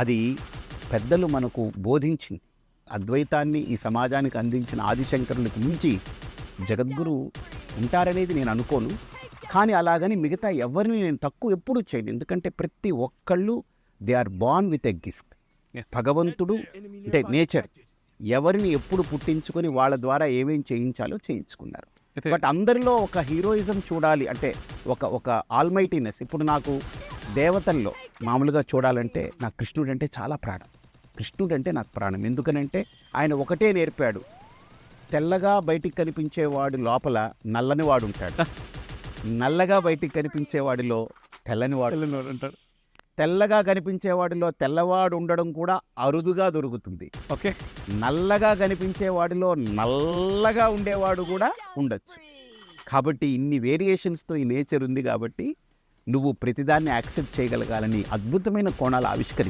అది పెద్దలు మనకు బోధించింది. అద్వైతాన్ని ఈ సమాజానికి అందించిన ఆదిశంకరునికి మించి జగద్గురు ఉంటారనేది నేను అనుకోను. కానీ అలాగని మిగతా ఎవరిని నేను తక్కువ ఎప్పుడూ చేయను. ఎందుకంటే ప్రతి ఒక్కళ్ళు they are born with a gift. భగవంతుడు అంటే నేచర్ ఎవరిని ఎప్పుడు పుట్టించుకొని వాళ్ళ ద్వారా ఏమేం చేయించాలో చేయించుకున్నారు. బట్ అందరిలో ఒక హీరోయిజం చూడాలి అంటే ఒక ఆల్మైటీనెస్. ఇప్పుడు నాకు దేవతల్లో మామూలుగా చూడాలంటే నాకు కృష్ణుడు అంటే చాలా ప్రాణం. కృష్ణుడు అంటే నాకు ప్రాణం. ఎందుకనంటే ఆయన ఒకటే నేర్పాడు, తెల్లగా బయటికి కనిపించేవాడు లోపల నల్లని వాడు ఉంటాడు, నల్లగా బయటికి కనిపించేవాడిలో తెల్లని వాడు అంటారు. తెల్లగా కనిపించేవాడిలో తెల్లవాడు ఉండడం కూడా అరుదుగా దొరుకుతుంది. ఓకే, నల్లగా కనిపించేవాడిలో నల్లగా ఉండేవాడు కూడా ఉండొచ్చు. కాబట్టి ఇన్ని వేరియేషన్స్తో ఈ నేచర్ ఉంది. కాబట్టి నువ్వు ప్రతిదాన్ని యాక్సెప్ట్ చేయగలగాలని అద్భుతమైన కోణాలు ఆవిష్కరించావు.